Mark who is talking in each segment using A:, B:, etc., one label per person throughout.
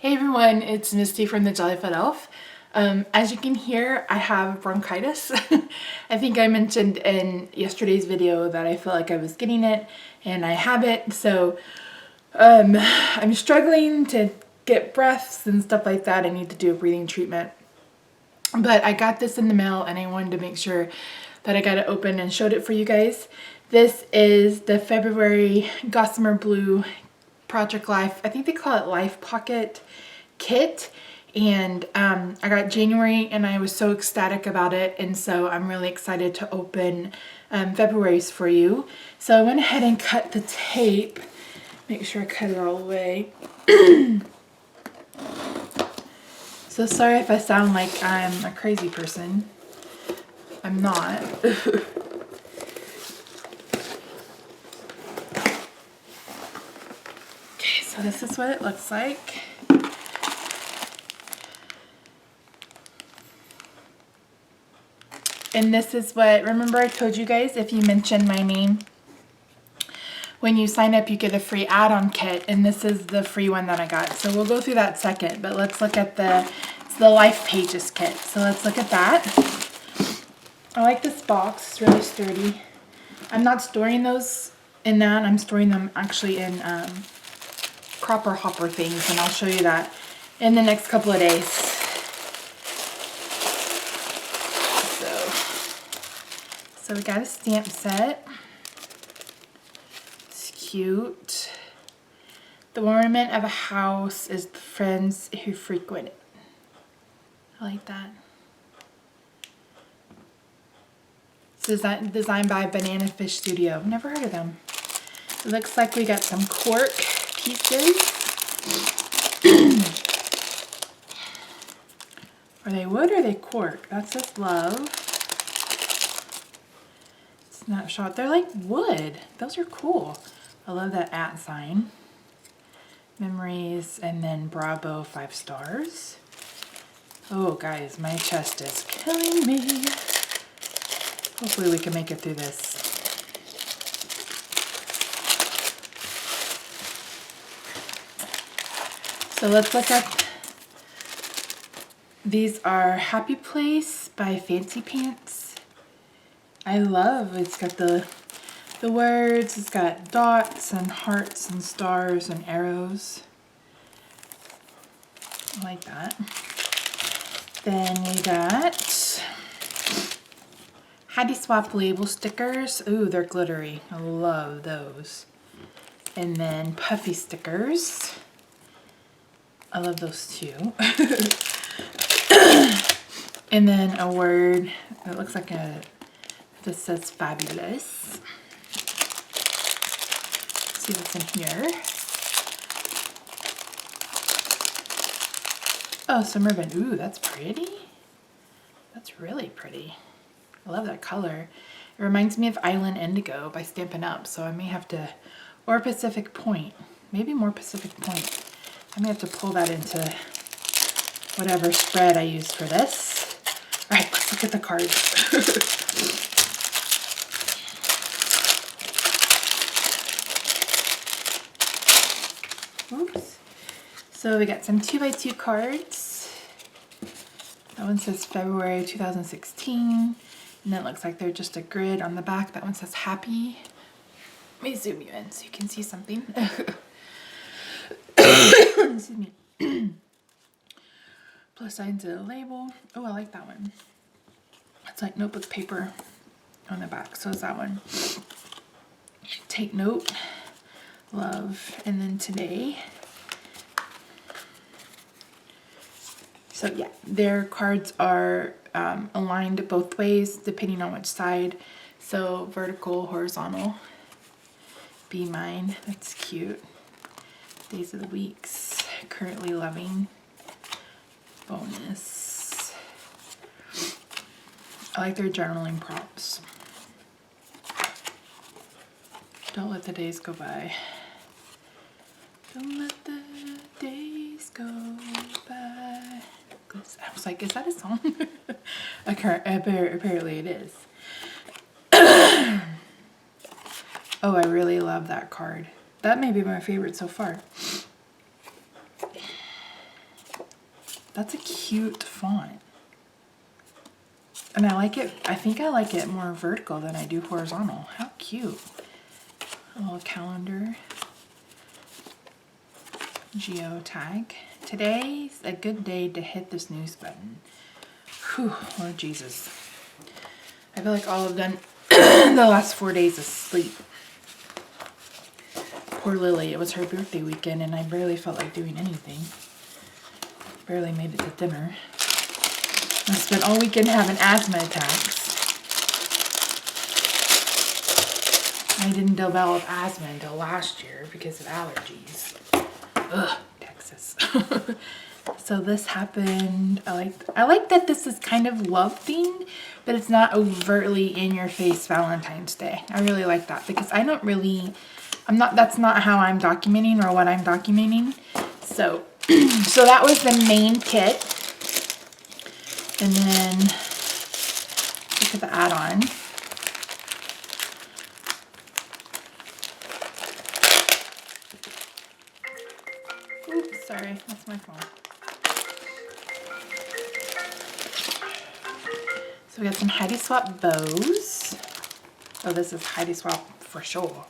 A: Hey everyone, it's Misty from the Jollyfoot Elf. As you can hear, I have bronchitis. I think I mentioned in yesterday's video that I feel like I was getting it, and I have it. So I'm struggling to get breaths and stuff like that. I need to do a breathing treatment. But I got this in the mail and I wanted to make sure that I got it open and showed it for you guys. This is the February Gossamer Blue Project Life, I think they call it Life Pocket kit, and I got January and I was so ecstatic about it, and so I'm really excited to open February's for you. So I went ahead and cut the tape, make sure I cut it all the way. So sorry if I sound like I'm a crazy person. I'm not. So this is what it looks like. And this is what, remember I told you guys if you mention my name, when you sign up you get a free add-on kit, and this is the free one that I got. So we'll go through that second, but let's look at it's the Life Pages kit. So let's look at that. I like this box, it's really sturdy. I'm not storing those in that, I'm storing them actually in cropper hopper things, and I'll show you that in the next couple of days. So we got a stamp set. It's cute. The ornament of a house is the friends who frequent it. I like that. This is designed by Banana Fish Studio. Never heard of them. It looks like we got some cork pieces. Are they wood or are they cork? That says love. Snapshot. They're like wood. Those are cool. I love that @ sign. Memories, and then Bravo 5 stars. Oh guys, my chest is killing me. Hopefully we can make it through this. So let's look at, these are Happy Place by Fancy Pants. I love, it's got the words, it's got dots and hearts and stars and arrows. I like that. Then we got Hattie Swap label stickers. Ooh, they're glittery. I love those. And then puffy stickers. I love those too. And then a word that looks like this says fabulous. Let's see what's in here. Oh, some ribbon. Ooh, that's pretty. That's really pretty. I love that color. It reminds me of Island Indigo by Stampin' Up, so I may have to, or Pacific Point. Maybe more Pacific Point. I may have to pull that into whatever spread I use for this. All right, let's look at the cards. Oops. So we got some 2x2 cards. That one says February 2016. And then it looks like they're just a grid on the back. That one says happy. Let me zoom you in so you can see something. Excuse me. Plus signs of the label. Oh, I like that one. It's like notebook paper on the back. So is that one. Take note. Love. And then today. So yeah, their cards are aligned both ways depending on which side. So vertical, horizontal. Be mine. That's cute. Days of the weeks. Currently loving. Bonus. I like their journaling prompts. Don't let the days go by. Don't let the days go by. I was like, is that a song? Apparently it is. Oh, I really love that card. That may be my favorite so far. That's a cute font. And I like it, I think I like it more vertical than I do horizontal. How cute. A little calendar. Geo tag. Today's a good day to hit the snooze button. Whew, Lord Jesus. I feel like all I've done the last 4 days is sleep. Poor Lily, it was her birthday weekend and I barely felt like doing anything. Barely made it to dinner. I spent all weekend having asthma attacks. I didn't develop asthma until last year because of allergies. Ugh, Texas. So this happened. I like that this is kind of love themed, but it's not overtly in your face Valentine's Day. I really like that because that's not how I'm documenting or what I'm documenting. So, so that was the main kit. And then look at the add-on. Oops, sorry, that's my phone. So we got some Heidi Swap bows. Oh, this is Heidi Swap for sure.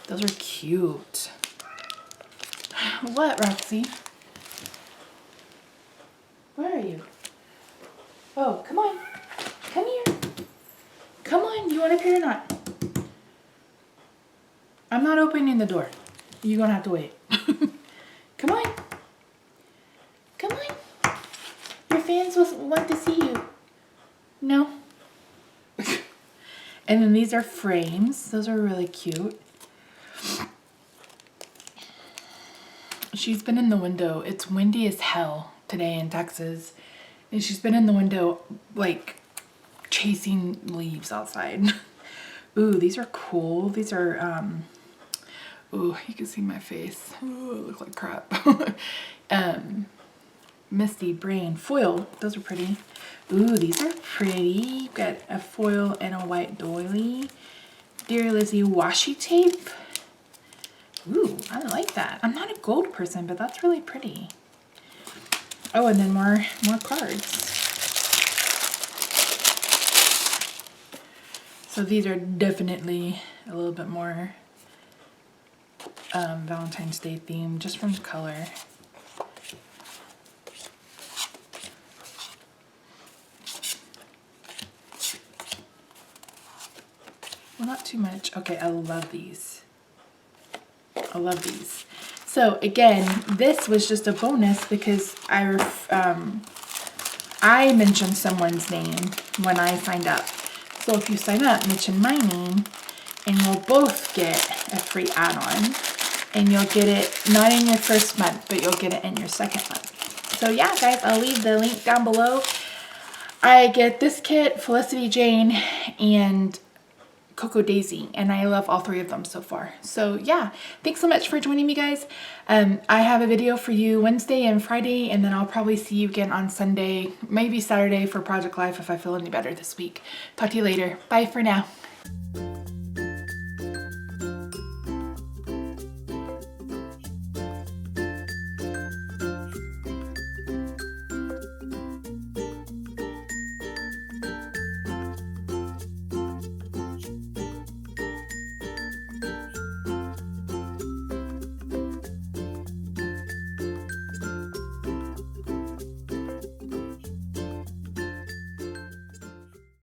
A: Those are cute. What, Roxy? Where are you? Oh, come on. Come here. Come on, you want up here or not? I'm not opening the door. You're gonna have to wait. Come on. Come on. Your fans want to see you. No. And then these are frames. Those are really cute. She's been in the window. It's windy as hell today in Texas. And she's been in the window, like, chasing leaves outside. Ooh, these are cool. These are, ooh, you can see my face. Ooh, I look like crap. Misty Brain foil. Those are pretty. Ooh, these are pretty. Got a foil and a white doily. Dear Lizzie washi tape. Ooh, I like that. I'm not a gold person, but that's really pretty. Oh, and then more cards. So these are definitely a little bit more Valentine's Day themed, just from the color. Well, not too much. Okay, I love these. I love these. So again, this was just a bonus because I mentioned someone's name when I signed up. So if you sign up, mention my name, and you'll both get a free add-on. And you'll get it not in your first month, but you'll get it in your second month. So yeah, guys, I'll leave the link down below. I get this kit, Felicity Jane, and Coco Daisy, and I love all three of them so far. So yeah, thanks so much for joining me, guys. I have a video for you Wednesday and Friday, and then I'll probably see you again on Sunday, maybe Saturday for Project Life if I feel any better this week. Talk to you later. Bye for now.